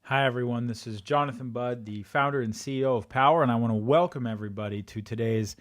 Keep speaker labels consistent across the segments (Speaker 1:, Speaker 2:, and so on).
Speaker 1: Hi, everyone. This is Jonathan Budd, the founder and CEO of Powur, and I want to welcome everybody to today's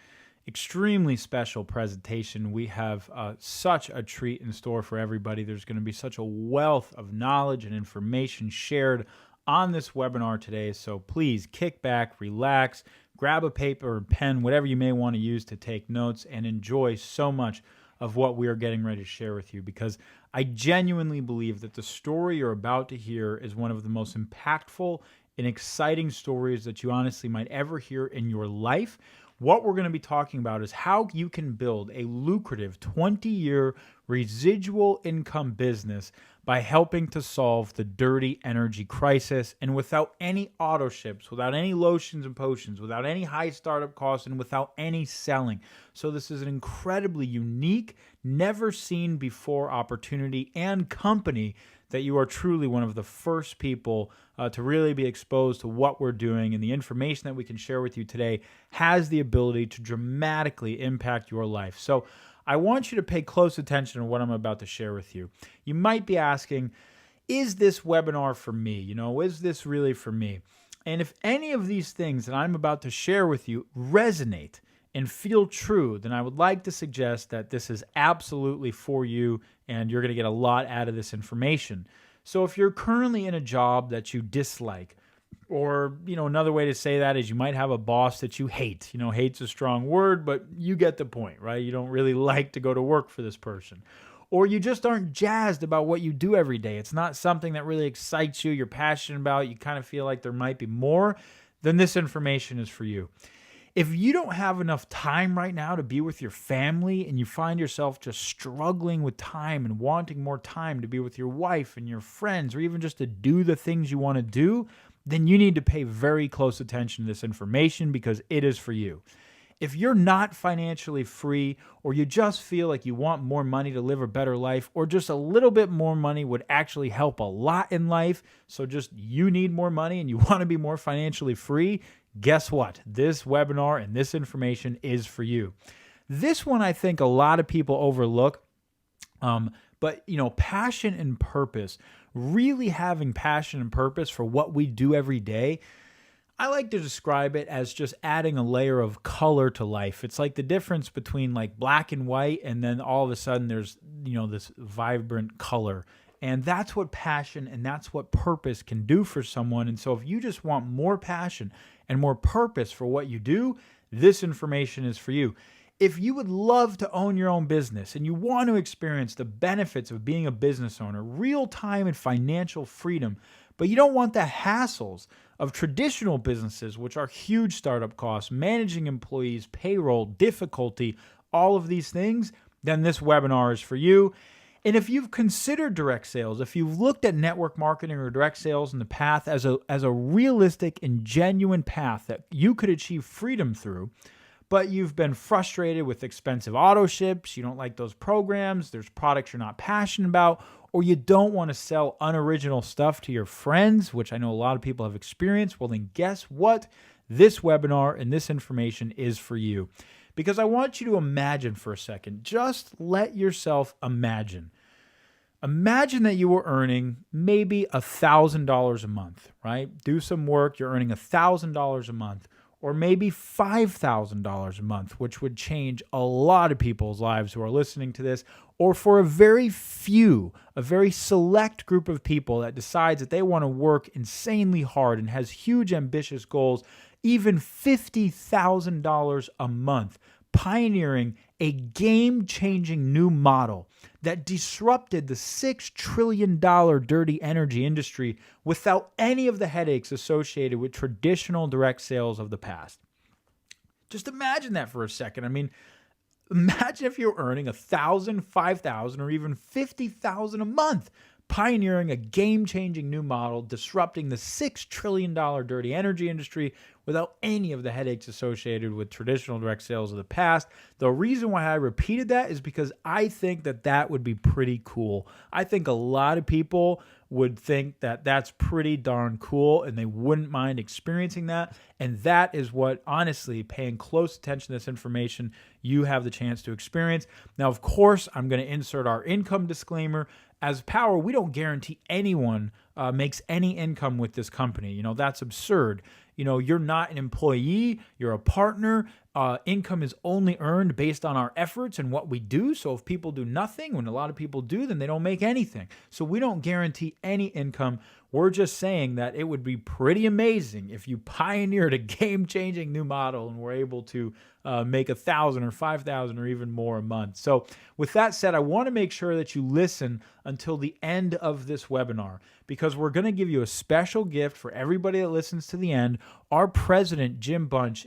Speaker 1: extremely special presentation. We have such a treat in store for everybody. There's going to be such a wealth of knowledge and information shared on this webinar today, so please kick back, relax, grab a paper and pen, whatever you may want to use to take notes, and enjoy so much of what we are getting ready to share with you, because I genuinely believe that the story you're about to hear is one of the most impactful and exciting stories that you honestly might ever hear in your life. What we're going to be talking about is how you can build a lucrative 20-year residual income business by helping to solve the dirty energy crisis, and without any auto ships, without any lotions and potions, without any high startup costs, and without any selling. So this is an incredibly unique, never seen before opportunity and company that you are truly one of the first people to really be exposed to what we're doing, and the information that we can share with you today has the ability to dramatically impact your life. So I want you to pay close attention to what I'm about to share with you. You might be asking, is this webinar for me? Is this really for me? And if any of these things that I'm about to share with you resonate and feel true, then I would like to suggest that this is absolutely for you and you're going to get a lot out of this information. So if you're currently in a job that you dislike, or, another way to say that is you might have a boss that you hate. Hate's a strong word, but you get the point, right? You don't really like to go to work for this person. Or you just aren't jazzed about what you do every day. It's not something that really excites you, you're passionate about, you kind of feel like there might be more, then this information is for you. If you don't have enough time right now to be with your family, and you find yourself just struggling with time and wanting more time to be with your wife and your friends, or even just to do the things you want to do, then you need to pay very close attention to this information, because it is for you. If you're not financially free, or you just feel like you want more money to live a better life, or just a little bit more money would actually help a lot in life, so just you need more money and you want to be more financially free, guess what? This webinar and this information is for you. This one I think a lot of people overlook, but passion and purpose, really having passion and purpose for what we do every day, I like to describe it as just adding a layer of color to life. It's like the difference between like black and white, and then all of a sudden there's, this vibrant color. And that's what passion and that's what purpose can do for someone. And so if you just want more passion and more purpose for what you do, this information is for you. If you would love to own your own business and you want to experience the benefits of being a business owner, real time and financial freedom, but you don't want the hassles of traditional businesses, which are huge startup costs, managing employees, payroll, difficulty, all of these things, then this webinar is for you. And if you've considered direct sales, if you've looked at network marketing or direct sales in the path as a realistic and genuine path that you could achieve freedom through, but you've been frustrated with expensive auto ships, you don't like those programs, there's products you're not passionate about, or you don't want to sell unoriginal stuff to your friends, which I know a lot of people have experienced, well then guess what? This webinar and this information is for you. Because I want you to imagine for a second, just let yourself imagine. Imagine that you were earning maybe $1,000 a month, right? Do some work, you're earning $1,000 a month, or maybe $5,000 a month, which would change a lot of people's lives who are listening to this, or for a very select group of people that decides that they want to work insanely hard and has huge ambitious goals, even $50,000 a month, pioneering a game-changing new model that disrupted the $6 trillion dirty energy industry without any of the headaches associated with traditional direct sales of the past. Just imagine that for a second. I mean, imagine if you're earning $1,000, $5,000, or even $50,000 a month, pioneering a game-changing new model, disrupting the $6 trillion dirty energy industry without any of the headaches associated with traditional direct sales of the past. The reason why I repeated that is because I think that that would be pretty cool. I think a lot of people would think that that's pretty darn cool and they wouldn't mind experiencing that. And that is what, honestly, paying close attention to this information, you have the chance to experience. Now, of course, I'm going to insert our income disclaimer as Powur, we don't guarantee anyone makes any income with this company. That's absurd. You're not an employee, you're a partner. Income is only earned based on our efforts and what we do. So if people do nothing, when a lot of people do, then they don't make anything. So we don't guarantee any income. We're just saying that it would be pretty amazing if you pioneered a game-changing new model and were able to make 1,000 or 5,000 or even more a month. So with that said, I want to make sure that you listen until the end of this webinar, because we're going to give you a special gift for everybody that listens to the end. Our president, Jim Bunch,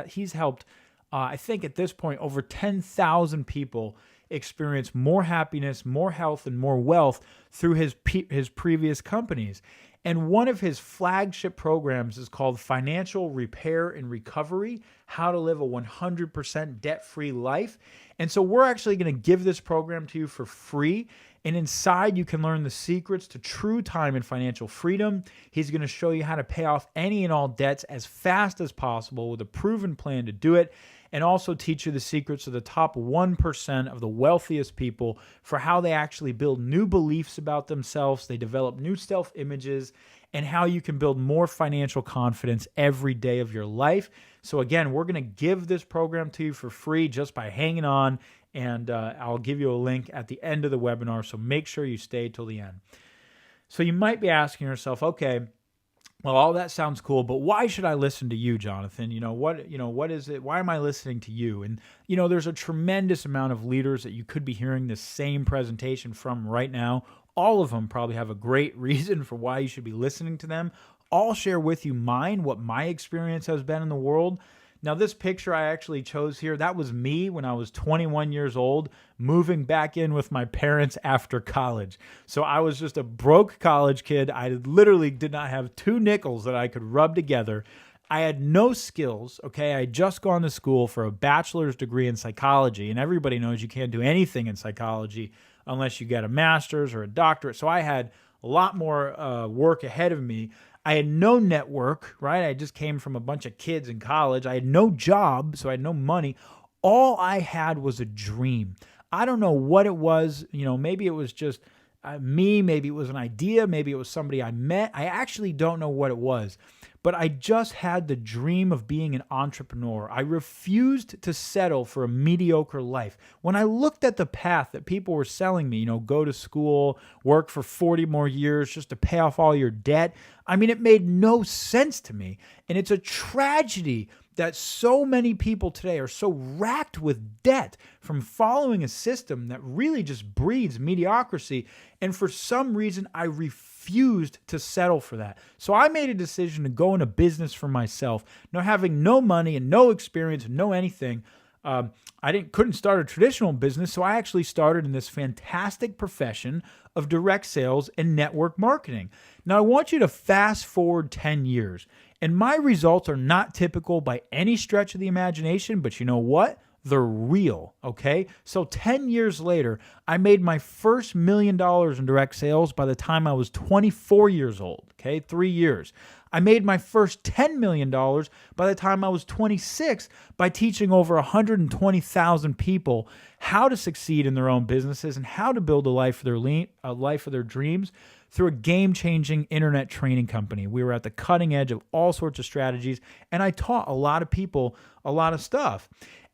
Speaker 1: he's helped, I think at this point, over 10,000 people experience more happiness, more health, and more wealth through his previous companies. And one of his flagship programs is called Financial Repair and Recovery, How to Live a 100% Debt-Free Life. And so we're actually going to give this program to you for free. And inside, you can learn the secrets to true time and financial freedom. He's going to show you how to pay off any and all debts as fast as possible with a proven plan to do it, and also teach you the secrets of the top 1% of the wealthiest people for how they actually build new beliefs about themselves, they develop new self-images, and how you can build more financial confidence every day of your life. So again, we're going to give this program to you for free just by hanging on, and I'll give you a link at the end of the webinar, so make sure you stay till the end. So you might be asking yourself, okay, well, all that sounds cool, but why should I listen to you, Jonathan? What is it? Why am I listening to you? And, there's a tremendous amount of leaders that you could be hearing the same presentation from right now. All of them probably have a great reason for why you should be listening to them. I'll share with you what my experience has been in the world. Now, this picture I actually chose here, that was me when I was 21 years old, moving back in with my parents after college. So I was just a broke college kid. I literally did not have 2 nickels that I could rub together. I had no skills, okay? I had just gone to school for a bachelor's degree in psychology, and everybody knows you can't do anything in psychology unless you get a master's or a doctorate. So I had a lot more work ahead of me. I had no network, right? I just came from a bunch of kids in college. I had no job, so I had no money. All I had was a dream. I don't know what it was. Maybe it was just me. Maybe it was an idea. Maybe it was somebody I met. I actually don't know what it was. But I just had the dream of being an entrepreneur. I refused to settle for a mediocre life. When I looked at the path that people were selling me, go to school, work for 40 more years just to pay off all your debt, it made no sense to me. And it's a tragedy that so many people today are so racked with debt from following a system that really just breeds mediocrity. And for some reason, I refused to settle for that. So I made a decision to go into business for myself. Now, having no money and no experience and no anything, couldn't start a traditional business. So I actually started in this fantastic profession of direct sales and network marketing. Now, I want you to fast forward 10 years. And my results are not typical by any stretch of the imagination, but you know what? They're real, okay? So 10 years later, I made my first $1 million in direct sales by the time I was 24 years old, okay? 3 years. I made my first $10 million by the time I was 26 by teaching over 120,000 people how to succeed in their own businesses and how to build a life of their dreams through a game-changing internet training company. We were at the cutting edge of all sorts of strategies, and I taught a lot of people a lot of stuff.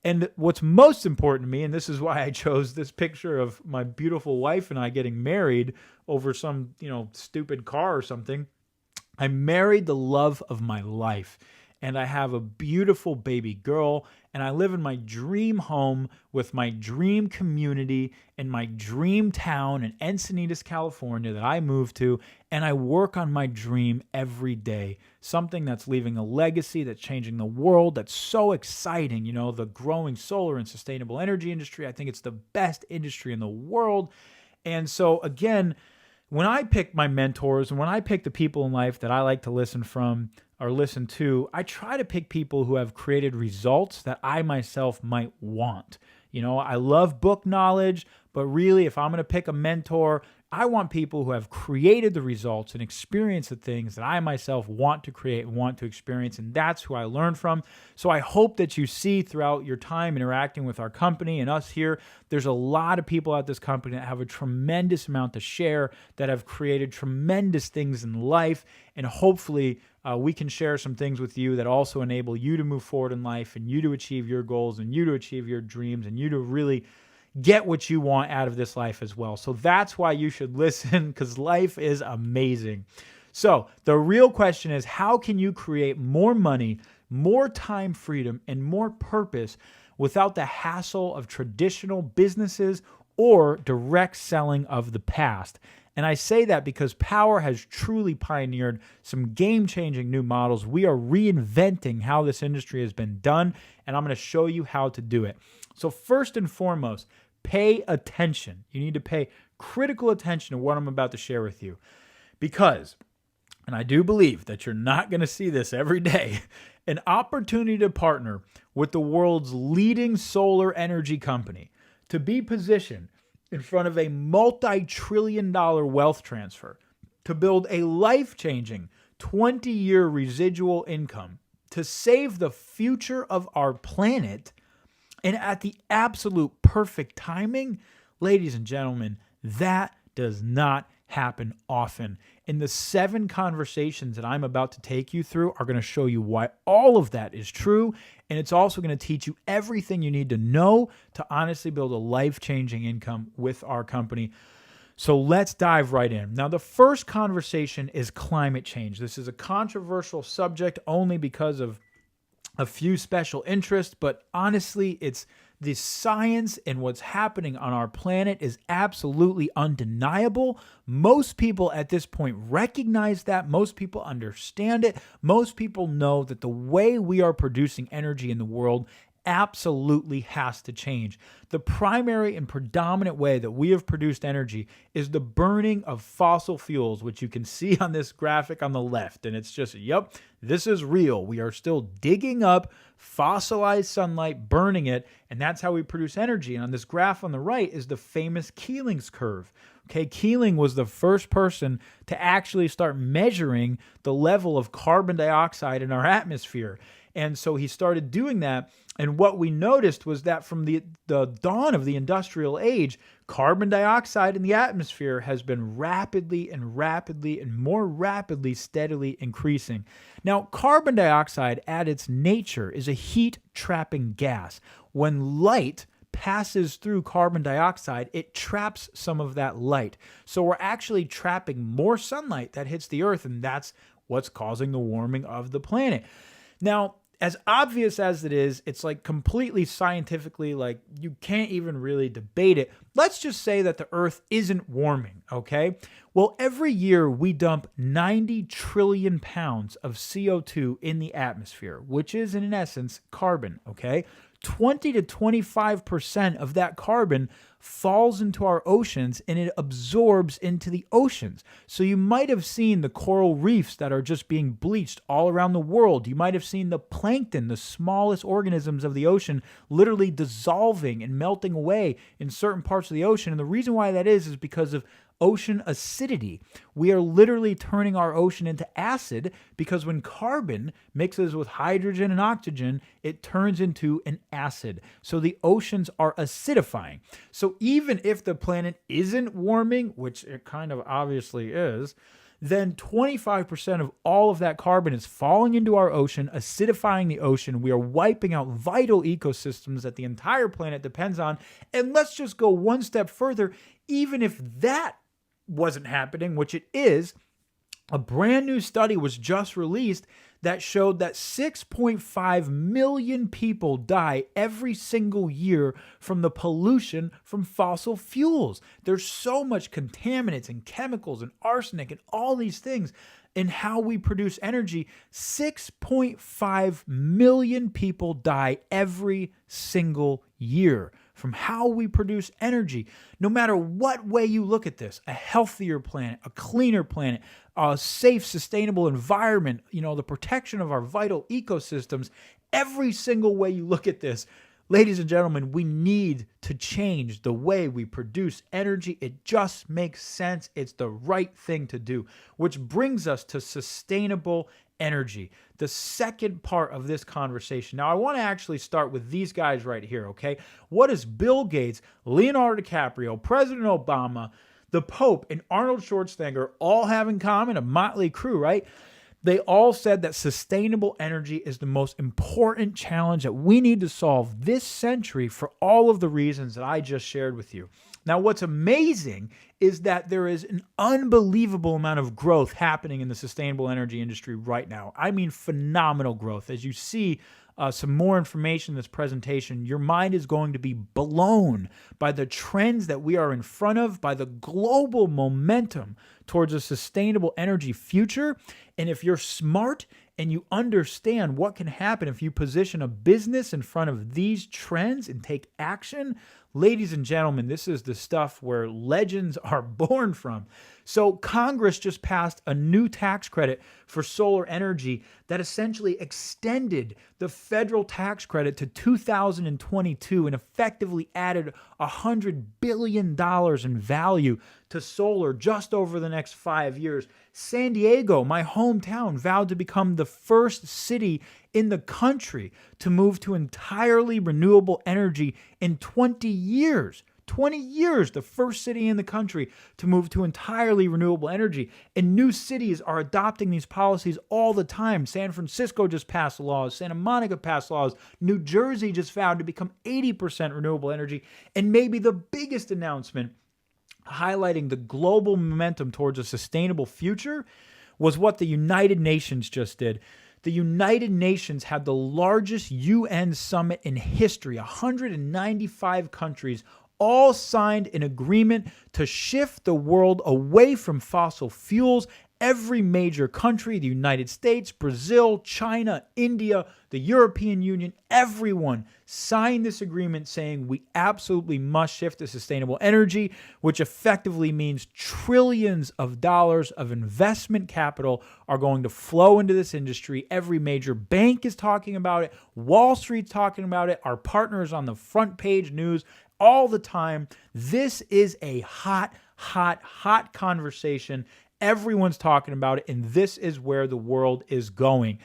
Speaker 1: And what's most important to me, and this is why I chose this picture of my beautiful wife and I getting married over some, stupid car or something. I married the love of my life, and I have a beautiful baby girl, and I live in my dream home with my dream community in my dream town in Encinitas, California that I moved to, and I work on my dream every day, something that's leaving a legacy, that's changing the world, that's so exciting, the growing solar and sustainable energy industry. I think it's the best industry in the world. And so again, when I pick my mentors and when I pick the people in life that I like to listen from or listen to, I try to pick people who have created results that I myself might want. I love book knowledge, but really if I'm going to pick a mentor, I want people who have created the results and experienced the things that I myself want to create and want to experience, and that's who I learn from. So I hope that you see throughout your time interacting with our company and us here, there's a lot of people at this company that have a tremendous amount to share, that have created tremendous things in life, and hopefully we can share some things with you that also enable you to move forward in life and you to achieve your goals and you to achieve your dreams and you to really get what you want out of this life as well. So that's why you should listen, because life is amazing. So the real question is, how can you create more money, more time freedom, and more purpose without the hassle of traditional businesses or direct selling of the past? And I say that because Powur has truly pioneered some game-changing new models. We are reinventing how this industry has been done, and I'm going to show you how to do it. So first and foremost, pay attention. You need to pay critical attention to what I'm about to share with you. Because, and I do believe that you're not going to see this every day, an opportunity to partner with the world's leading solar energy company, to be positioned in front of a multi-trillion-dollar wealth transfer, to build a life-changing 20-year residual income, to save the future of our planet, and at the absolute perfect timing, ladies and gentlemen, that does not happen often. And the 7 conversations that I'm about to take you through are going to show you why all of that is true. And it's also going to teach you everything you need to know to honestly build a life-changing income with our company. So let's dive right in. Now, the first conversation is climate change. This is a controversial subject only because of a few special interests, but honestly, it's the science and what's happening on our planet is absolutely undeniable. Most people at this point recognize that. Most people understand it. Most people know that the way we are producing energy in the world absolutely has to change. The primary and predominant way that we have produced energy is the burning of fossil fuels, which you can see on this graphic on the left. And it's just, yep, this is real. We are still digging up fossilized sunlight, burning it, and that's how we produce energy. And on this graph on the right is the famous Keeling's curve. Okay, Keeling was the first person to actually start measuring the level of carbon dioxide in our atmosphere. And so he started doing that. And what we noticed was that from the dawn of the industrial age, carbon dioxide in the atmosphere has been rapidly and more rapidly steadily increasing. Now, carbon dioxide at its nature is a heat-trapping gas. When light passes through carbon dioxide, it traps some of that light. So we're actually trapping more sunlight that hits the earth, and that's what's causing the warming of the planet. Now, as obvious as it is, it's like completely scientifically, like you can't even really debate it. Let's just say that the earth isn't warming, okay? Well, every year we dump 90 trillion pounds of CO2 in the atmosphere, which is in essence carbon, okay? 20 to 25% of that carbon falls into our oceans and it absorbs into the oceans. So you might have seen the coral reefs that are just being bleached all around the world. You might have seen the plankton, the smallest organisms of the ocean, literally dissolving and melting away in certain parts of the ocean. And the reason why that is because of ocean acidity. We are literally turning our ocean into acid because when carbon mixes with hydrogen and oxygen, it turns into an acid. So the oceans are acidifying. So even if the planet isn't warming, which it kind of obviously is, then 25% of all of that carbon is falling into our ocean, acidifying the ocean. We are wiping out vital ecosystems that the entire planet depends on. And let's just go one step further. Even if that wasn't happening, which it is, a brand new study was just released that showed that 6.5 million people die every single year from the pollution from fossil fuels. There's so much contaminants and chemicals and arsenic and all these things in how we produce energy. 6.5 million people die every single year from how we produce energy. No matter what way you look at this, a healthier planet, a cleaner planet, a safe, sustainable environment, the protection of our vital ecosystems, every single way you look at this, Ladies and gentlemen, we need to change the way we produce energy. It just makes sense. It's the right thing to do, which brings us to sustainable energy, the second part of this conversation. Now, I want to actually start with these guys right here, okay? What does Bill Gates, Leonardo DiCaprio, President Obama, the Pope, and Arnold Schwarzenegger all have in common? A motley crew, right? They all said that sustainable energy is the most important challenge that we need to solve this century for all of the reasons that I just shared with you. Now, what's amazing is that there is an unbelievable amount of growth happening in the sustainable energy industry right now. I mean, phenomenal growth. As you see some more information in this presentation, your mind is going to be blown by the trends that we are in front of, by the global momentum towards a sustainable energy future. And if you're smart and you understand what can happen if you position a business in front of these trends and take action, ladies and gentlemen, this is the stuff where legends are born from. So Congress just passed a new tax credit for solar energy that essentially extended the federal tax credit to 2022 and effectively added $100 billion in value to solar just over the next 5 years. San Diego, my hometown, vowed to become the first city in the country to move to entirely renewable energy in 20 years. 20 years, the first city in the country to move to entirely renewable energy. And new cities are adopting these policies all the time. San Francisco just passed laws. Santa Monica passed laws. New Jersey just vowed to become 80% renewable energy. And maybe the biggest announcement highlighting the global momentum towards a sustainable future was what the United Nations just did. The United Nations had the largest UN summit in history. 195 countries all signed an agreement to shift the world away from fossil fuels. Every major country, the United States, Brazil, China, India, the European Union, everyone signed this agreement saying we absolutely must shift to sustainable energy, which effectively means trillions of dollars of investment capital are going to flow into this industry. Every major bank is talking about it. Wall Street's talking about it. Our partners on the front page news all the time. This is a hot conversation. Everyone's talking about it, and this is where the world is going.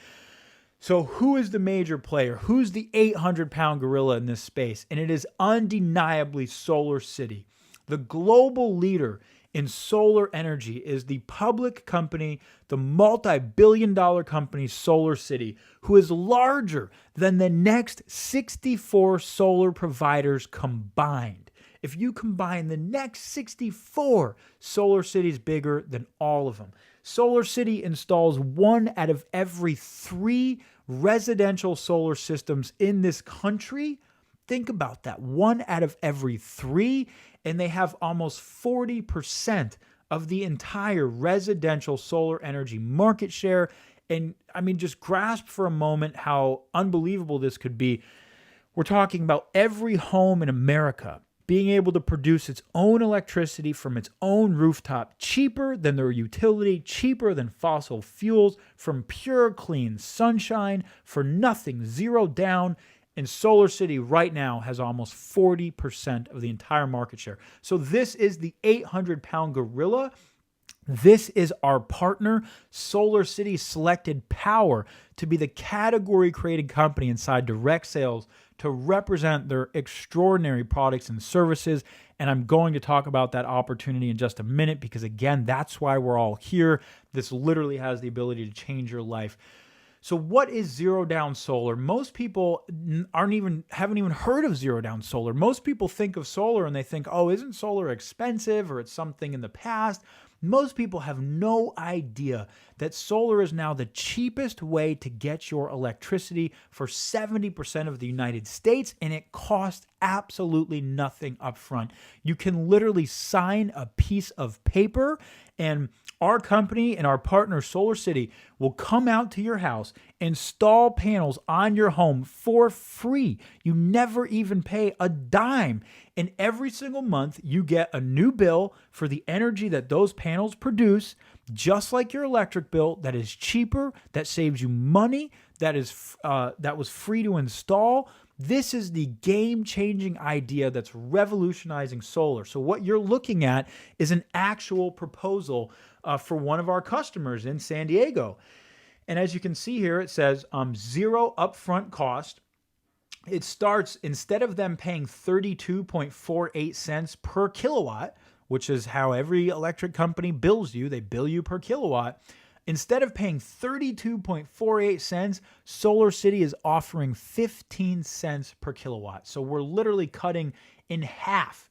Speaker 1: So who is the major player? Who's the 800-pound gorilla in this space? And it is undeniably SolarCity. The global leader in solar energy is the public company, the multi-billion-dollar company SolarCity, who is larger than the next 64 solar providers combined. If you combine the next 64, SolarCity is bigger than all of them. SolarCity installs 1 out of every 3 residential solar systems in this country. Think about that, 1 out of every 3, and they have almost 40% of the entire residential solar energy market share. And I mean, just grasp for a moment how unbelievable this could be. We're talking about every home in America being able to produce its own electricity from its own rooftop, cheaper than their utility, cheaper than fossil fuels, from pure, clean sunshine, for nothing, zero down. And SolarCity right now has almost 40% of the entire market share. So this is the 800-pound gorilla. This is our partner. SolarCity selected Powur to be the category-creating company inside direct sales to represent their extraordinary products and services. And I'm going to talk about that opportunity in just a minute because, again, that's why we're all here. This literally has the ability to change your life. So what is zero down solar? Most people haven't even heard of zero down solar. Most people think of solar and they think, oh, isn't solar expensive or it's something in the past? Most people have no idea that solar is now the cheapest way to get your electricity for 70% of the United States, and it costs absolutely nothing up front. You can literally sign a piece of paper, and our company and our partner SolarCity will come out to your house, install panels on your home for free. You never even pay a dime. And every single month, you get a new bill for the energy that those panels produce, just like your electric bill, that is cheaper, that saves you money, that was free to install. This is the game-changing idea that's revolutionizing solar. So what you're looking at is an actual proposal for one of our customers in San Diego. And as you can see here, it says zero upfront cost. It starts, instead of them paying 32.48 cents per kilowatt, which is how every electric company bills you, they bill you per kilowatt. Instead of paying 32.48 cents, Solar City is offering 15 cents per kilowatt. So we're literally cutting in half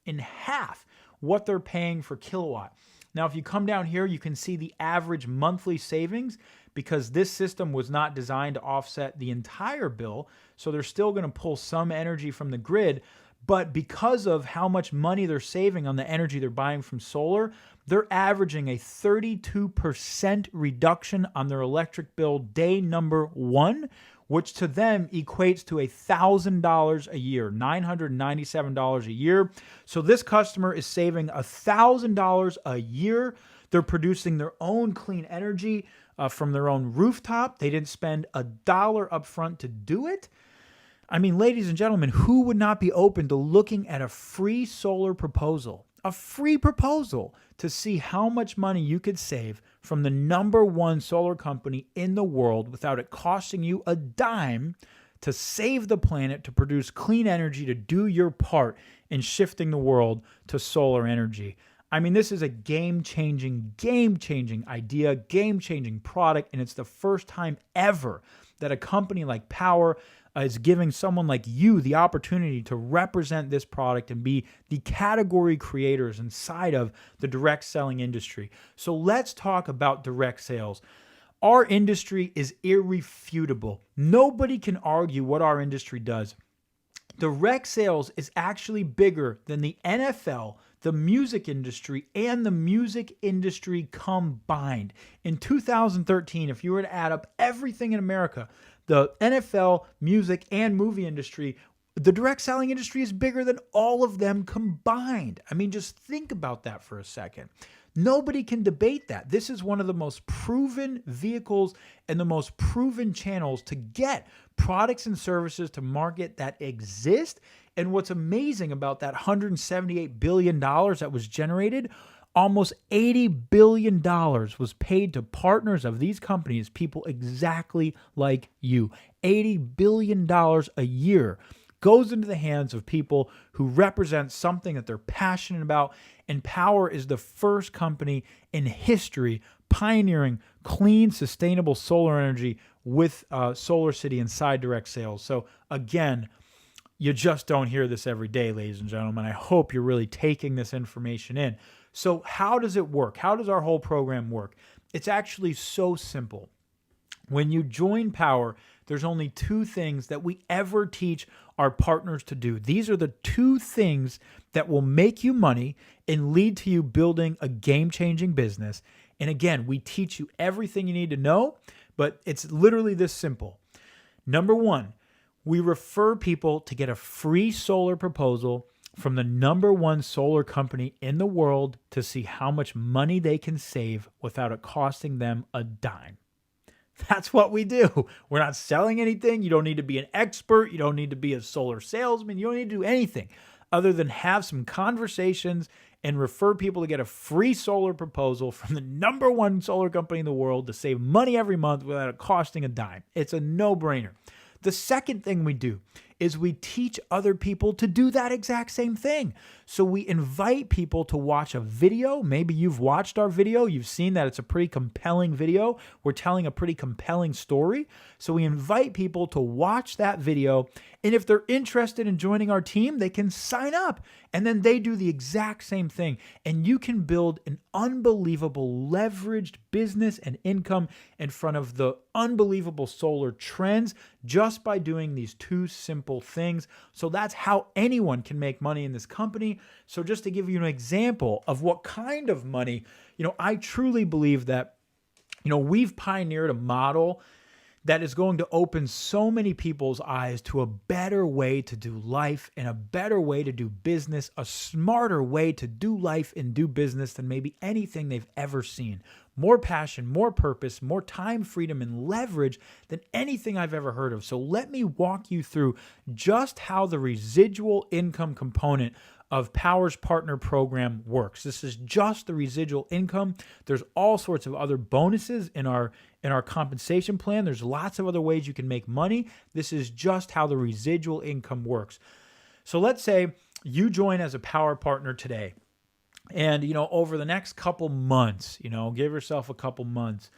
Speaker 1: what they're paying for kilowatt. Now, if you come down here, you can see the average monthly savings because this system was not designed to offset the entire bill. So they're still going to pull some energy from the grid. But because of how much money they're saving on the energy they're buying from solar, they're averaging a 32% reduction on their electric bill day number one, which to them equates to $1,000 a year, $997 a year. So this customer is saving $1,000 a year. They're producing their own clean energy from their own rooftop. They didn't spend $1 upfront to do it. I mean, ladies and gentlemen, who would not be open to looking at a free solar proposal? A free proposal to see how much money you could save from the number one solar company in the world without it costing you a dime to save the planet, to produce clean energy, to do your part in shifting the world to solar energy. I mean, this is a game-changing idea, game-changing product, and it's the first time ever that a company like Powur is giving someone like you the opportunity to represent this product and be the category creators inside of the direct selling industry. So let's talk about direct sales. Our industry is irrefutable. Nobody can argue what our industry does. Direct sales is actually bigger than the NFL, the music industry, and the music industry combined. In 2013, if you were to add up everything in America, the NFL, music, and movie industry, the direct selling industry is bigger than all of them combined. I mean, just think about that for a second. Nobody can debate that. This is one of the most proven vehicles and the most proven channels to get products and services to market that exist. And what's amazing about that $178 billion that was generated, almost $80 billion was paid to partners of these companies, people exactly like you. $80 billion a year goes into the hands of people who represent something that they're passionate about. And Powur is the first company in history pioneering clean, sustainable solar energy with Solar City inside direct sales. So again, you just don't hear this every day, ladies and gentlemen. I hope you're really taking this information in. So how does it work? How does our whole program work? It's actually so simple. When you join Powur, there's only two things that we ever teach our partners to do. These are the two things that will make you money and lead to you building a game-changing business. And again, we teach you everything you need to know, but it's literally this simple. Number one, we refer people to get a free solar proposal from the number one solar company in the world to see how much money they can save without it costing them a dime. That's what we do. We're not selling anything. You don't need to be an expert. You don't need to be a solar salesman. You don't need to do anything other than have some conversations and refer people to get a free solar proposal from the number one solar company in the world to save money every month without it costing a dime. It's a no-brainer. The second thing we do is we teach other people to do that exact same thing. So we invite people to watch a video. Maybe you've watched our video. You've seen that it's a pretty compelling video. We're telling a pretty compelling story. So we invite people to watch that video. And if they're interested in joining our team, they can sign up. And then they do the exact same thing. And you can build an unbelievable leveraged business and income in front of the unbelievable solar trends just by doing these two simple things. So that's how anyone can make money in this company. So just to give you an example of what kind of money, I truly believe that, we've pioneered a model that is going to open so many people's eyes to a better way to do life and a better way to do business, a smarter way to do life and do business than maybe anything they've ever seen. more passion, more purpose, more time, freedom, and leverage than anything I've ever heard of. So let me walk you through just how the residual income component of Powur's partner program works. This is just the residual income. There's all sorts of other bonuses in our compensation plan. There's lots of other ways you can make money. This is just how the residual income works. So let's say you join as a Powur partner today. And, over the next couple months, give yourself a couple months.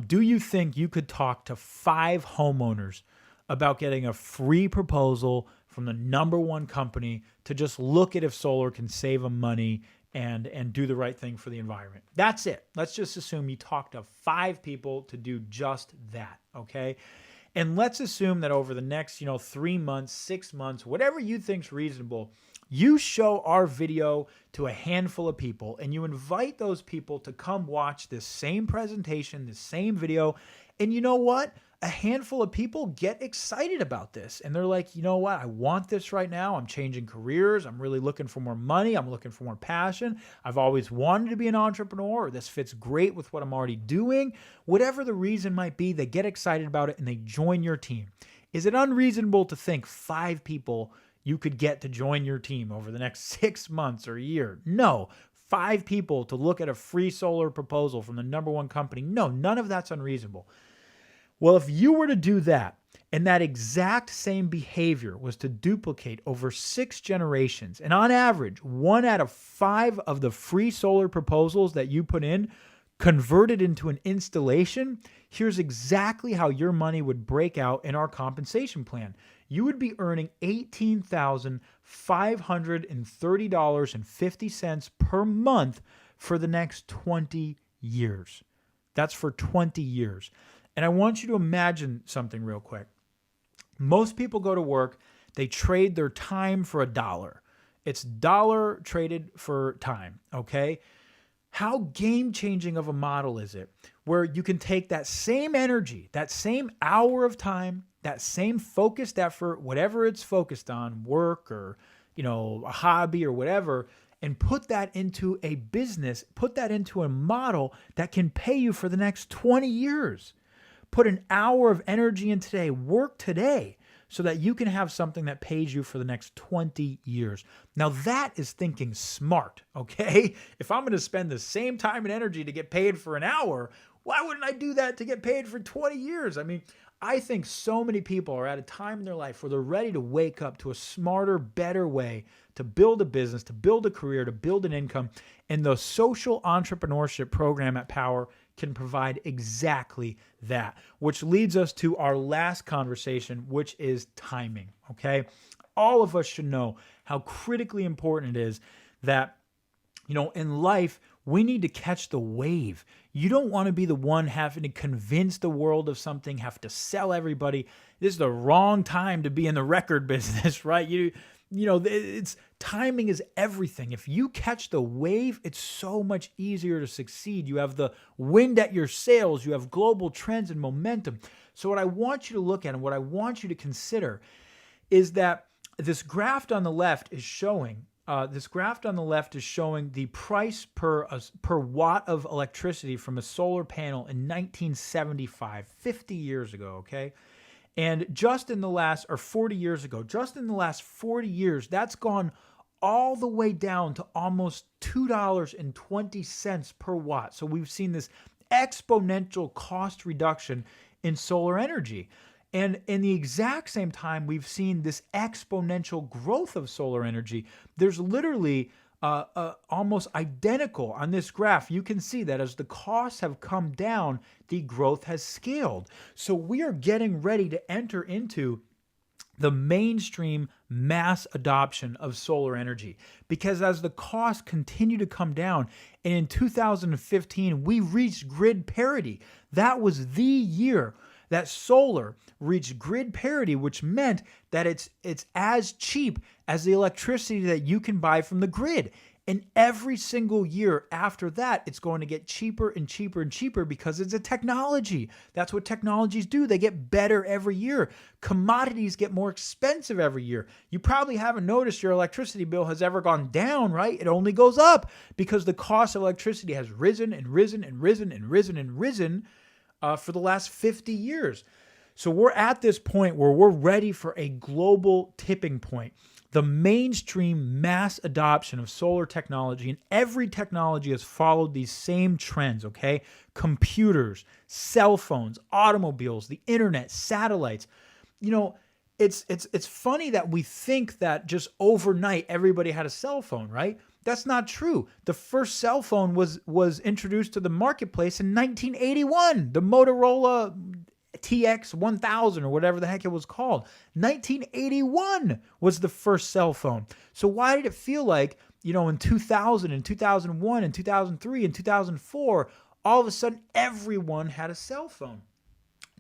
Speaker 1: Do you think you could talk to 5 homeowners about getting a free proposal from the number one company to just look at if solar can save them money and do the right thing for the environment? That's it. Let's just assume you talk to 5 people to do just that, okay? And let's assume that over the next, 3 months, 6 months, whatever you think's reasonable, you show our video to a handful of people and you invite those people to come watch this same presentation, this same video. And you know what? A handful of people get excited about this. And they're like, you know what? I want this right now. I'm changing careers. I'm really looking for more money. I'm looking for more passion. I've always wanted to be an entrepreneur. Or this fits great with what I'm already doing. Whatever the reason might be, they get excited about it and they join your team. Is it unreasonable to think 5 people you could get to join your team over the next 6 months or a year? No. 5 people to look at a free solar proposal from the number one company? No, none of that's unreasonable. Well, if you were to do that, and that exact same behavior was to duplicate over 6 generations, and on average, 1 out of 5 of the free solar proposals that you put in converted into an installation, here's exactly how your money would break out in our compensation plan. You would be earning $18,530.50 per month for the next 20 years. That's for 20 years. And I want you to imagine something real quick. Most people go to work, they trade their time for $1. It's dollar traded for time, okay? How game-changing of a model is it where you can take that same energy, that same hour of time, that same focused effort, whatever it's focused on, work or, a hobby or whatever, and put that into a business, put that into a model that can pay you for the next 20 years. Put an hour of energy in today, work today, so that you can have something that pays you for the next 20 years. Now that is thinking smart, okay? If I'm going to spend the same time and energy to get paid for an hour, why wouldn't I do that to get paid for 20 years? I mean, I think so many people are at a time in their life where they're ready to wake up to a smarter, better way to build a business, to build a career, to build an income. And the social entrepreneurship program at Powur can provide exactly that, which leads us to our last conversation, which is timing, okay? All of us should know how critically important it is that, in life, we need to catch the wave. You don't want to be the one having to convince the world of something, have to sell everybody. This is the wrong time to be in the record business, right? It's timing is everything. If you catch the wave, it's so much easier to succeed. You have the wind at your sails. You have global trends and momentum. So what I want you to look at and what I want you to consider is that this graph on the left is showing the price per watt of electricity from a solar panel in 1975, 50 years ago, okay? And just in the last 40 years, that's gone all the way down to almost $2.20 per watt. So we've seen this exponential cost reduction in solar energy. And in the exact same time, we've seen this exponential growth of solar energy. There's literally almost identical on this graph. You can see that as the costs have come down, the growth has scaled. So we are getting ready to enter into the mainstream mass adoption of solar energy, because as the costs continue to come down, and in 2015, we reached grid parity. That was the year that solar reached grid parity, which meant that it's as cheap as the electricity that you can buy from the grid. And every single year after that, it's going to get cheaper and cheaper and cheaper because it's a technology. That's what technologies do. They get better every year. Commodities get more expensive every year. You probably haven't noticed your electricity bill has ever gone down, right? It only goes up because the cost of electricity has risen and risen and risen and risen and risen for the last 50 years. So we're at this point where we're ready for a global tipping point. The mainstream mass adoption of solar technology, and every technology has followed these same trends, okay? Computers, cell phones, automobiles, the internet, satellites. You know, it's funny that we think that just overnight everybody had a cell phone, right? That's not true. The first cell phone was introduced to the marketplace in 1981. The Motorola TX 1000 or whatever the heck it was called. 1981 was the first cell phone. So why did it feel like, in 2000 and 2001 and 2003 and 2004, all of a sudden everyone had a cell phone?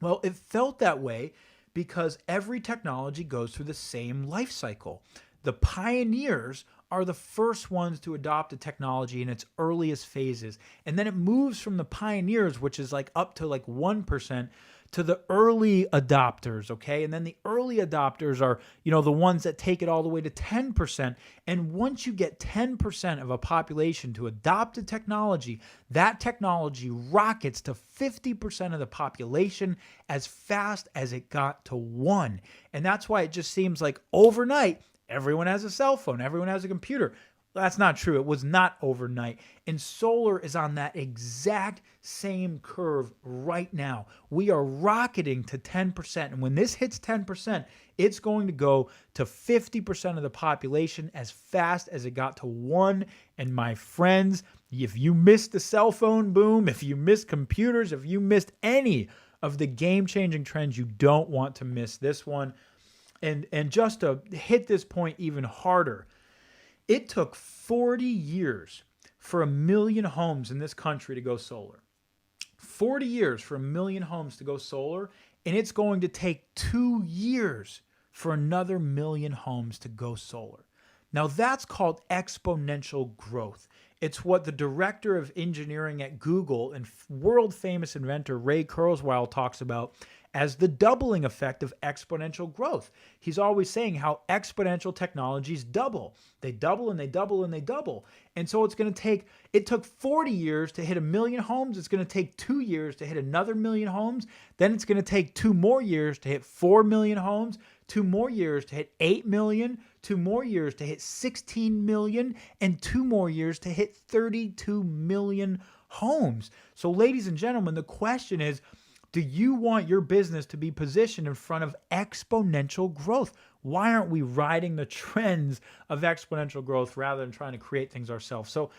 Speaker 1: Well, it felt that way because every technology goes through the same life cycle. The pioneers are the first ones to adopt a technology in its earliest phases. And then it moves from the pioneers, which is like up to like 1%, to the early adopters, okay? And then the early adopters are, the ones that take it all the way to 10%. And once you get 10% of a population to adopt a technology, that technology rockets to 50% of the population as fast as it got to 1. And that's why it just seems like overnight, everyone has a cell phone, everyone has a computer. That's not true. It was not overnight. And solar is on that exact same curve right now. We are rocketing to 10%. And when this hits 10%, it's going to go to 50% of the population as fast as it got to 1. And my friends, if you missed the cell phone boom, if you missed computers, if you missed any of the game-changing trends, you don't want to miss this one. And just to hit this point even harder, it took 40 years for 1 million homes in this country to go solar. 40 years for 1 million homes to go solar, and it's going to take 2 years for another 1 million homes to go solar. Now that's called exponential growth. It's what the director of engineering at Google and world famous inventor Ray Kurzweil talks about as the doubling effect of exponential growth. He's always saying how exponential technologies double. They double and they double and they double. And so it took 40 years to hit 1 million homes. It's going to take 2 years to hit another 1 million homes. Then it's going to take 2 more years to hit 4 million homes, 2 more years to hit 8 million, 2 more years to hit 16 million, and 2 more years to hit 32 million homes. So ladies and gentlemen, the question is, do you want your business to be positioned in front of exponential growth? Why aren't we riding the trends of exponential growth rather than trying to create things ourselves? So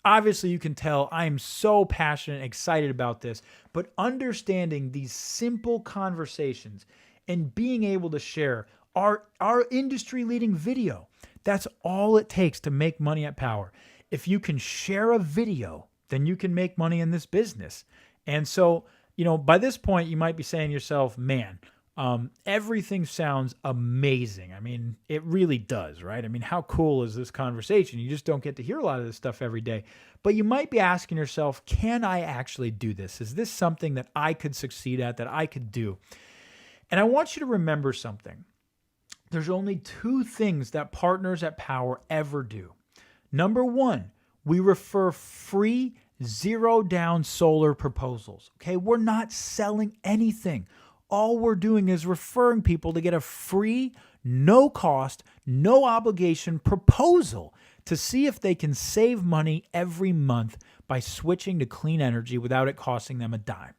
Speaker 1: obviously you can tell I am so passionate and excited about this, but understanding these simple conversations and being able to share our industry-leading video, that's all it takes to make money at Powur. If you can share a video, then you can make money in this business. And so, by this point, you might be saying to yourself, man, everything sounds amazing. I mean, it really does, right? I mean, how cool is this conversation? You just don't get to hear a lot of this stuff every day. But you might be asking yourself, can I actually do this? Is this something that I could succeed at, that I could do? And I want you to remember something. There's only 2 things that partners at Powur ever do. Number 1, we refer free zero down solar proposals. Okay, we're not selling anything. All we're doing is referring people to get a free, no cost, no obligation proposal to see if they can save money every month by switching to clean energy without it costing them a dime.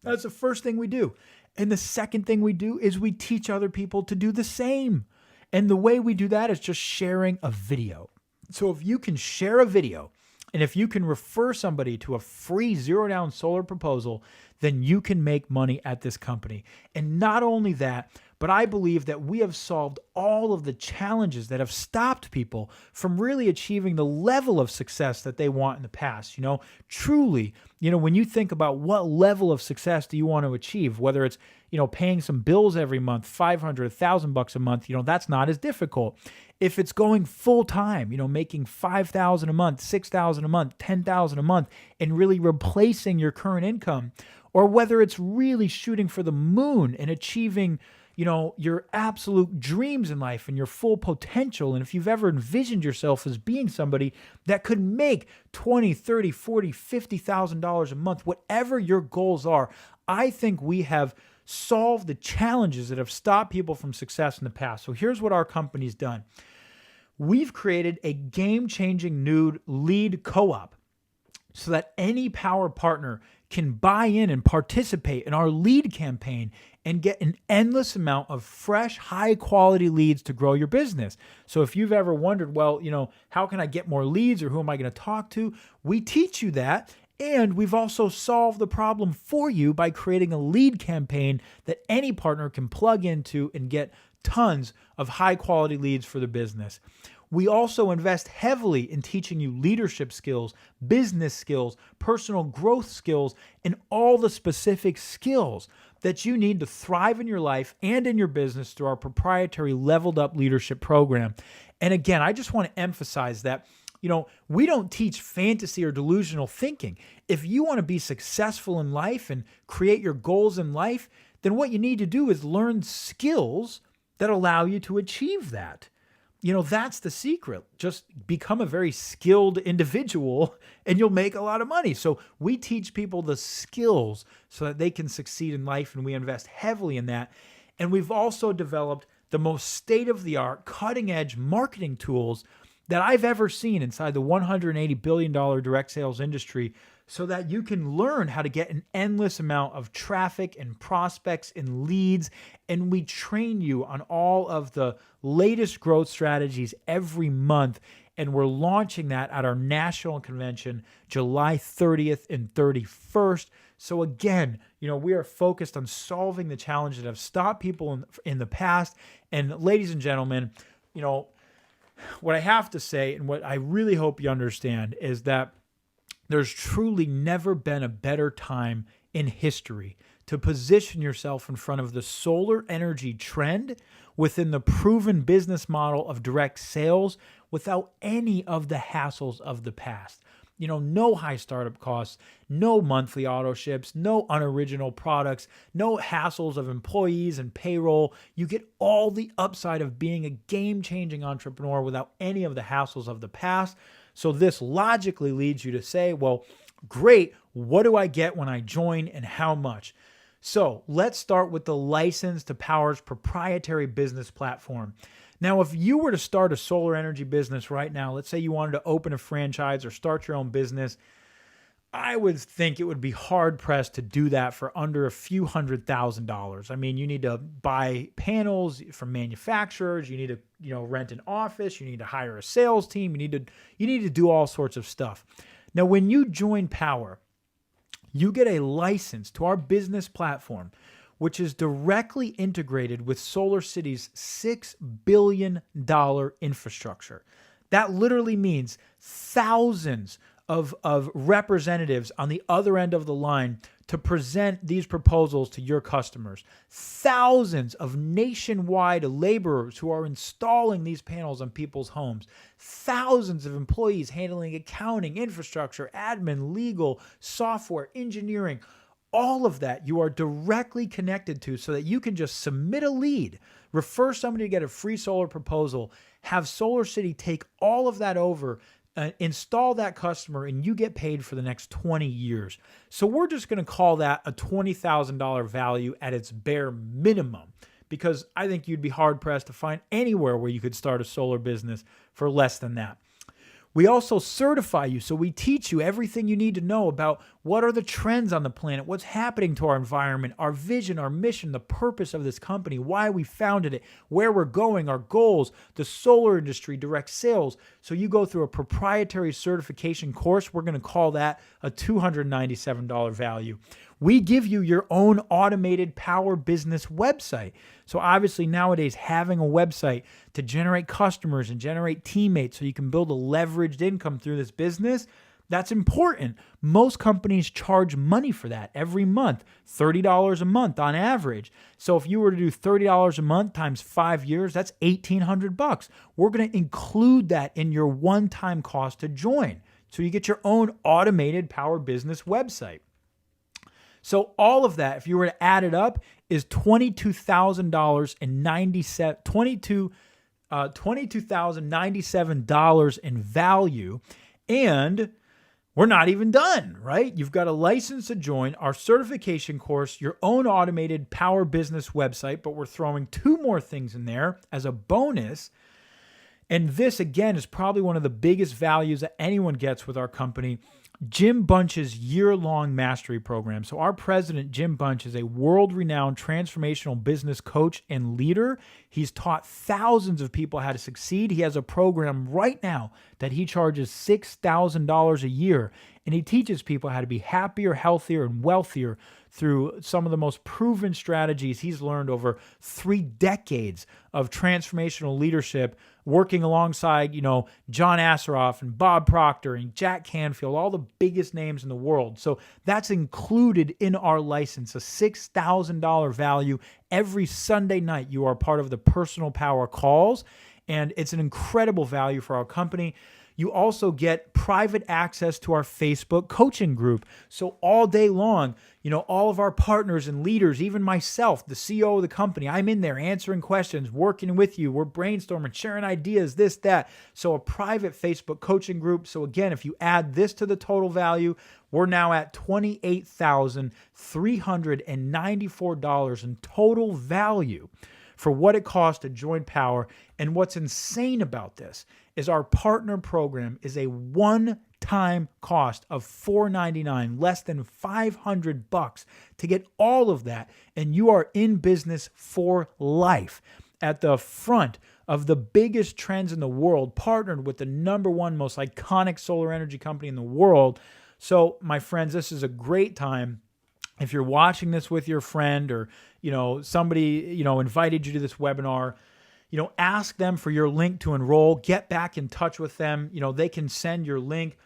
Speaker 1: That's the first thing we do. And the second thing we do is we teach other people to do the same. And the way we do that is just sharing a video. So if you can share a video, and if you can refer somebody to a free zero down solar proposal, then you can make money at this company. And not only that, but I believe that we have solved all of the challenges that have stopped people from really achieving the level of success that they want in the past. Truly, when you think about what level of success do you want to achieve, whether it's, paying some bills every month, 500, $1,000 a month, that's not as difficult. If it's going full time, making 5,000 a month, 6,000 a month, 10,000 a month, and really replacing your current income, or whether it's really shooting for the moon and achieving, your absolute dreams in life and your full potential. And if you've ever envisioned yourself as being somebody that could make $20, $30, $40, $50,000 a month, whatever your goals are, I think we have solved the challenges that have stopped people from success in the past. So here's what our company's done. We've created a game-changing new lead co-op so that any Powur partner can buy in and participate in our lead campaign and get an endless amount of fresh, high-quality leads to grow your business. So if you've ever wondered, well, how can I get more leads, or who am I going to talk to? We teach you that. And we've also solved the problem for you by creating a lead campaign that any partner can plug into and get tons of high-quality leads for their business. We also invest heavily in teaching you leadership skills, business skills, personal growth skills, and all the specific skills that you need to thrive in your life and in your business through our proprietary Leveled Up Leadership Program. And again, I just want to emphasize that we don't teach fantasy or delusional thinking. If you want to be successful in life and create your goals in life, then what you need to do is learn skills that allow you to achieve that. That's the secret. Just become a very skilled individual and you'll make a lot of money. So we teach people the skills so that they can succeed in life, and we invest heavily in that. And we've also developed the most state-of-the-art, cutting-edge marketing tools that I've ever seen inside the $180 billion direct sales industry, so that you can learn how to get an endless amount of traffic and prospects and leads. And we train you on all of the latest growth strategies every month. And we're launching that at our national convention, July 30th and 31st. So again, we are focused on solving the challenges that have stopped people in the past. And ladies and gentlemen, what I have to say, and what I really hope you understand, is that there's truly never been a better time in history to position yourself in front of the solar energy trend within the proven business model of direct sales without any of the hassles of the past. No high startup costs, no monthly auto ships, no unoriginal products, no hassles of employees and payroll. You get all the upside of being a game-changing entrepreneur without any of the hassles of the past. So this logically leads you to say, well, great, what do I get when I join and how much? So let's start with the license to Powur's proprietary business platform. Now, if you were to start a solar energy business right now, let's say you wanted to open a franchise or start your own business, I would think it would be hard-pressed to do that for under a few $100,000. I mean, you need to buy panels from manufacturers, you need to, rent an office, you need to hire a sales team, you need to do all sorts of stuff. Now, when you join Powur, you get a license to our business platform, which is directly integrated with SolarCity's $6 billion infrastructure. That literally means thousands of representatives on the other end of the line to present these proposals to your customers. Thousands of nationwide laborers who are installing these panels on people's homes. Thousands of employees handling accounting, infrastructure, admin, legal, software, engineering. All of that you are directly connected to, so that you can just submit a lead, refer somebody to get a free solar proposal, have SolarCity take all of that over, install that customer, and you get paid for the next 20 years. So we're just going to call that a $20,000 value at its bare minimum, because I think you'd be hard-pressed to find anywhere where you could start a solar business for less than that. We also certify you, so we teach you everything you need to know about What are the trends on the planet? What's happening to our environment, our vision, our mission, the purpose of this company, why we founded it, where we're going, our goals, the solar industry, direct sales. So you go through a proprietary certification course. We're going to call that a $297 value. We give you your own automated Powur business website. So obviously nowadays having a website to generate customers and generate teammates so you can build a leveraged income through this business, that's important. Most companies charge money for that every month, $30 a month on average. So if you were to do $30 a month times 5 years, that's $1,800. We're going to include that in your one-time cost to join. So you get your own automated Powur business website. So all of that, if you were to add it up, is $22,097 in value. And we're not even done, right? You've got a license to join our certification course, your own automated Powur business website, but we're throwing 2 more things in there as a bonus. And this, again, is probably one of the biggest values that anyone gets with our company, Jim Bunch's year-long mastery program. So our president, Jim Bunch, is a world-renowned transformational business coach and leader. He's taught thousands of people how to succeed. He has a program right now that he charges $6,000 a year, and he teaches people how to be happier, healthier, and wealthier through some of the most proven strategies he's learned over 3 decades of transformational leadership, working alongside, John Assaraf and Bob Proctor and Jack Canfield, all the biggest names in the world. So that's included in our license, a $6,000 value. Every Sunday night, you are part of the Personal Power calls, and it's an incredible value for our company. You also get private access to our Facebook coaching group. So all day long, all of our partners and leaders, even myself, the CEO of the company, I'm in there answering questions, working with you. We're brainstorming, sharing ideas, this, that. So a private Facebook coaching group. So again, if you add this to the total value, we're now at $28,394 in total value for what it costs to join Powur. And what's insane about this is our partner program is a one-time cost of $499, less than $500 to get all of that, and you are in business for life. At the front of the biggest trends in the world, partnered with the #1 most iconic solar energy company in the world. So, my friends, this is a great time. If you're watching this with your friend or, somebody, invited you to this webinar, ask them for your link to enroll, get back in touch with them. They can send your link.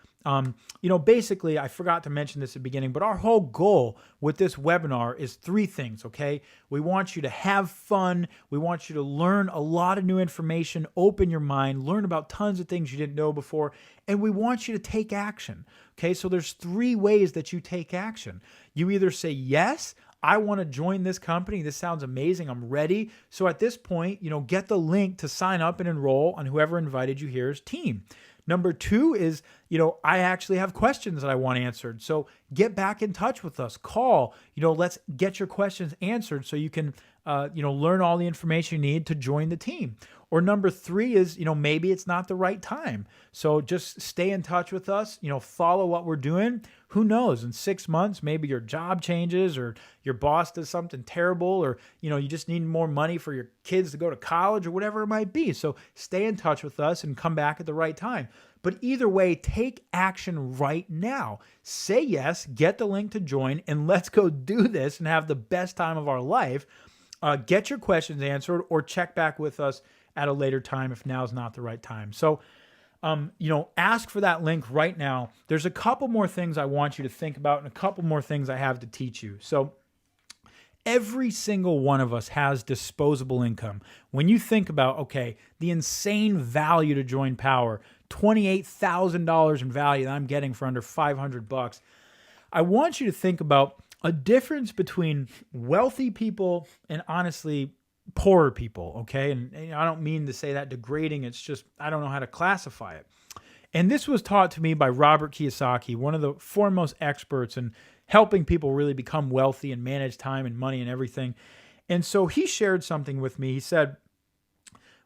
Speaker 1: Basically, I forgot to mention this at the beginning, but our whole goal with this webinar is 3 things, okay? We want you to have fun. We want you to learn a lot of new information, open your mind, learn about tons of things you didn't know before, and we want you to take action, okay? So there's 3 ways that you take action. You either say, yes, I want to join this company. This sounds amazing. I'm ready. So at this point, get the link to sign up and enroll on whoever invited you here's team. Number 2 is, I actually have questions that I want answered. So get back in touch with us. Call, let's get your questions answered so you can, learn all the information you need to join the team. Or number 3 is, maybe it's not the right time. So just stay in touch with us, follow what we're doing. Who knows, in 6 months, maybe your job changes or your boss does something terrible or, you just need more money for your kids to go to college or whatever it might be. So stay in touch with us and come back at the right time. But either way, take action right now. Say yes, get the link to join, and let's go do this and have the best time of our life. Get your questions answered or check back with us at a later time if now is not the right time. So, ask for that link right now. There's a couple more things I want you to think about and a couple more things I have to teach you. So every single one of us has disposable income. When you think about, okay, the insane value to join Powur, $28,000 in value that I'm getting for under $500, I want you to think about a difference between wealthy people and honestly poorer people, okay? And I don't mean to say that degrading. It's just I don't know how to classify it. And this was taught to me by Robert Kiyosaki, one of the foremost experts in helping people really become wealthy and manage time and money and everything. And so he shared something with me. He said,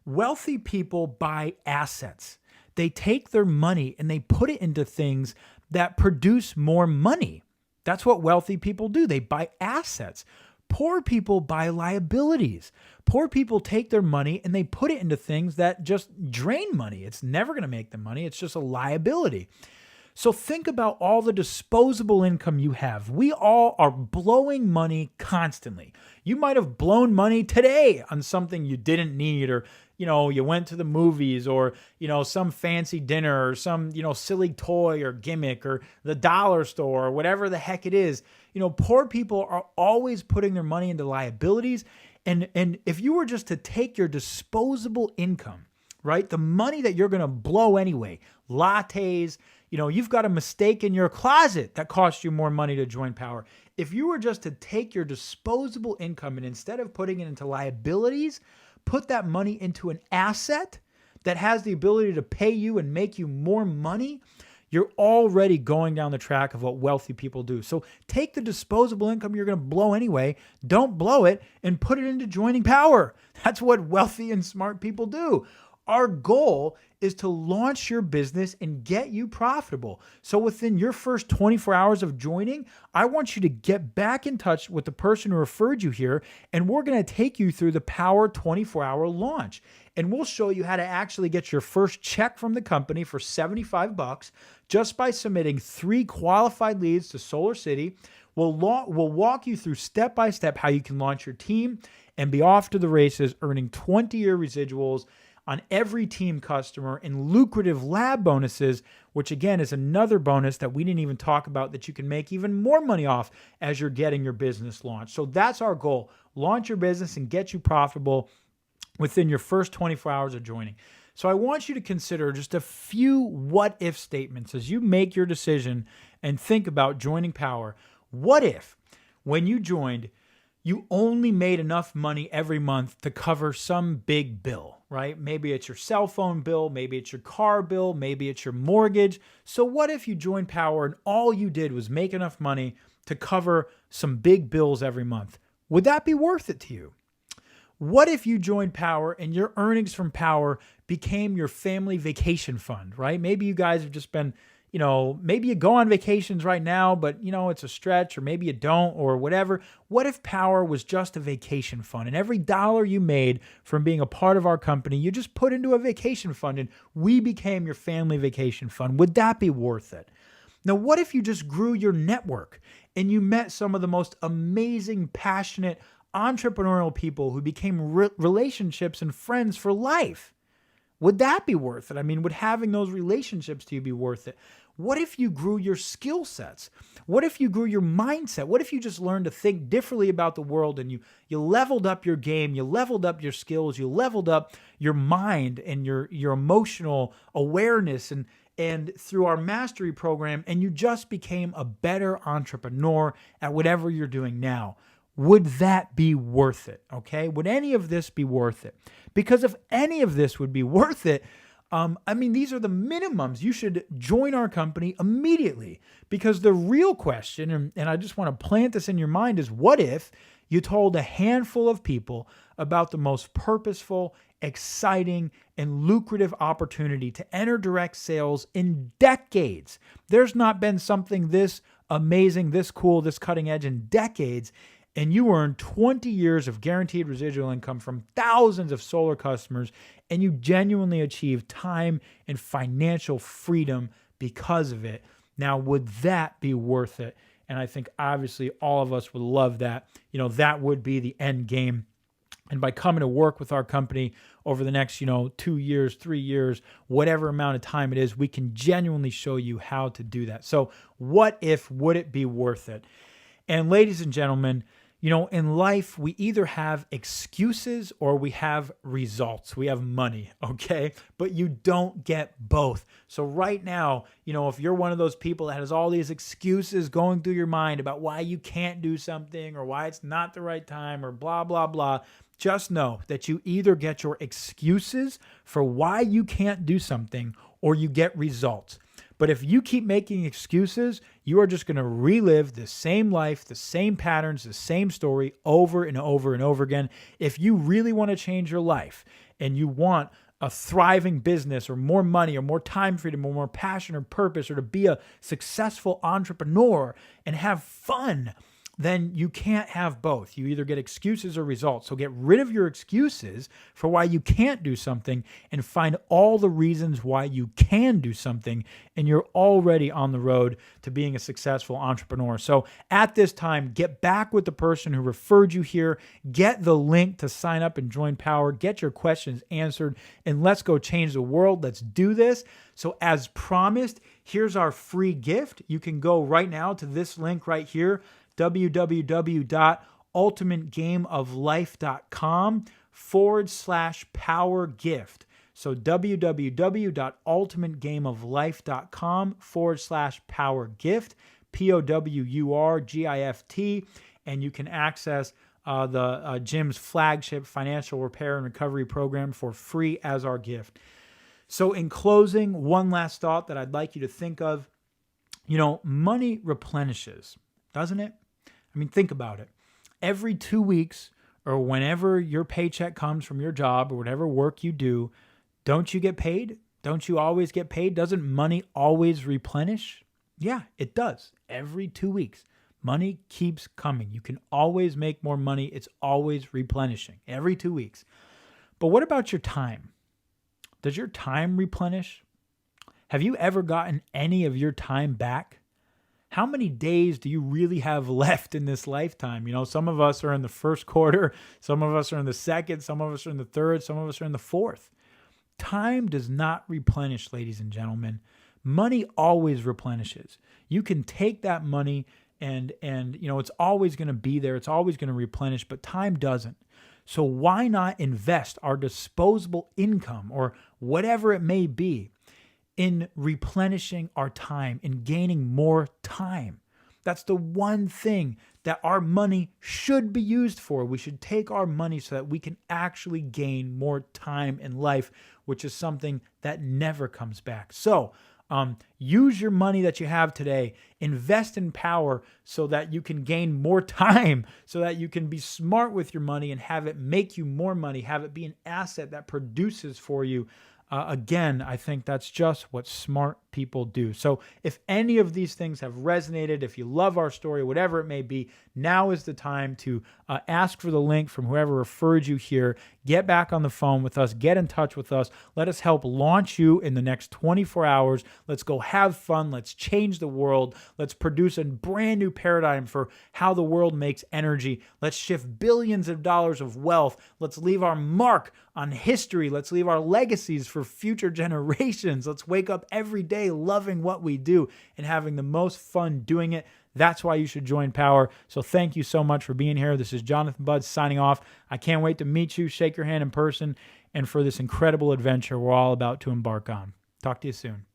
Speaker 1: wealthy people buy assets. They take their money and they put it into things that produce more money. That's what wealthy people do. They buy assets. Poor people buy liabilities. Poor people take their money and they put it into things that just drain money. It's never going to make them money. It's just a liability. So think about all the disposable income you have. We all are blowing money constantly. You might have blown money today on something you didn't need, or you went to the movies, or some fancy dinner, or some silly toy or gimmick, or the dollar store, or whatever the heck it is. Poor people are always putting their money into liabilities. And if you were just to take your disposable income, right, the money that you're going to blow anyway, lattes, you've got a mistake in your closet that cost you more money to join Powur. If you were just to take your disposable income and instead of putting it into liabilities, put that money into an asset that has the ability to pay you and make you more money, you're already going down the track of what wealthy people do. So take the disposable income you're going to blow anyway, don't blow it, and put it into joining Powur. That's what wealthy and smart people do. Our goal is to launch your business and get you profitable. So within your first 24 hours of joining, I want you to get back in touch with the person who referred you here, and we're going to take you through the Powur 24-hour launch. And we'll show you how to actually get your first check from the company for $75 just by submitting 3 qualified leads to Solar City. We'll walk you through step-by-step how you can launch your team and be off to the races, earning 20-year residuals on every team customer and lucrative lab bonuses, which again is another bonus that we didn't even talk about that you can make even more money off as you're getting your business launched. So that's our goal. Launch your business and get you profitable within your first 24 hours of joining. So I want you to consider just a few what-if statements as you make your decision and think about joining Powur. What if, when you joined, you only made enough money every month to cover some big bill, right? Maybe it's your cell phone bill, maybe it's your car bill, maybe it's your mortgage. So what if you joined Powur and all you did was make enough money to cover some big bills every month? Would that be worth it to you? What if you joined Powur and your earnings from Powur became your family vacation fund, right? Maybe you guys have just been, maybe you go on vacations right now, but it's a stretch, or maybe you don't, or whatever. What if Powur was just a vacation fund, and every dollar you made from being a part of our company, you just put into a vacation fund and we became your family vacation fund? Would that be worth it? Now, what if you just grew your network and you met some of the most amazing, passionate, entrepreneurial people who became relationships and friends for life? Would that be worth it? I mean, would having those relationships to you be worth it? What if you grew your skill sets? What if you grew your mindset? What if you just learned to think differently about the world and you leveled up your game, you leveled up your skills, you leveled up your mind and your emotional awareness and through our mastery program, and you just became a better entrepreneur at whatever you're doing now? Would that be worth it? Okay. Would any of this be worth it? Because if any of this would be worth it, these are the minimums. You should join our company immediately, because the real question, and I just want to plant this in your mind, is what if you told a handful of people about the most purposeful, exciting, and lucrative opportunity to enter direct sales in decades? There's not been something this amazing, this cool, this cutting edge in decades. And you earn 20 years of guaranteed residual income from thousands of solar customers, and you genuinely achieve time and financial freedom because of it. Now, would that be worth it? And I think obviously all of us would love that. That would be the end game. And by coming to work with our company over the next, 2 years, 3 years, whatever amount of time it is, we can genuinely show you how to do that. So what if, would it be worth it? And ladies and gentlemen, in life, we either have excuses or we have results. We have money, okay? But you don't get both. So right now, if you're one of those people that has all these excuses going through your mind about why you can't do something or why it's not the right time or blah, blah, blah, just know that you either get your excuses for why you can't do something or you get results. But if you keep making excuses, you are just going to relive the same life, the same patterns, the same story over and over and over again. If you really want to change your life and you want a thriving business or more money or more time freedom or more passion or purpose, or to be a successful entrepreneur and have fun, then you can't have both. You either get excuses or results. So get rid of your excuses for why you can't do something and find all the reasons why you can do something, and you're already on the road to being a successful entrepreneur. So at this time, get back with the person who referred you here, get the link to sign up and join Powur, get your questions answered, and let's go change the world. Let's do this. So as promised, here's our free gift. You can go right now to this link right here, www.ultimategameoflife.com/Powur gift. So www.ultimategameoflife.com/Powur gift, POWURGIFT, and you can access the gym's flagship financial repair and recovery program for free as our gift. So in closing, one last thought that I'd like you to think of, money replenishes, doesn't it? I mean, think about it. Every 2 weeks, or whenever your paycheck comes from your job or whatever work you do, don't you get paid? Don't you always get paid? Doesn't money always replenish? Yeah, it does. Every 2 weeks, money keeps coming. You can always make more money. It's always replenishing every 2 weeks. But what about your time? Does your time replenish? Have you ever gotten any of your time back? How many days do you really have left in this lifetime? Some of us are in the first quarter, some of us are in the second, some of us are in the third, some of us are in the fourth. Time does not replenish, ladies and gentlemen. Money always replenishes. You can take that money and it's always going to be there. It's always going to replenish, but time doesn't. So why not invest our disposable income, or whatever it may be, in replenishing our time, in gaining more time? That's the one thing that our money should be used for. We should take our money so that we can actually gain more time in life, which is something that never comes back. So use your money that you have today, invest in Powur so that you can gain more time, so that you can be smart with your money and have it make you more money, have it be an asset that produces for you. Again, I think that's just what smart people do. So if any of these things have resonated, if you love our story, whatever it may be, now is the time to ask for the link from whoever referred you here. Get back on the phone with us. Get in touch with us. Let us help launch you in the next 24 hours. Let's go have fun. Let's change the world. Let's produce a brand new paradigm for how the world makes energy. Let's shift billions of dollars of wealth. Let's leave our mark on history. Let's leave our legacies for future generations. Let's wake up every day loving what we do and having the most fun doing it. That's why you should join Powur. So thank you so much for being here. This is Jonathan Budd signing off. I can't wait to meet you, shake your hand in person, and for this incredible adventure we're all about to embark on. Talk to you soon.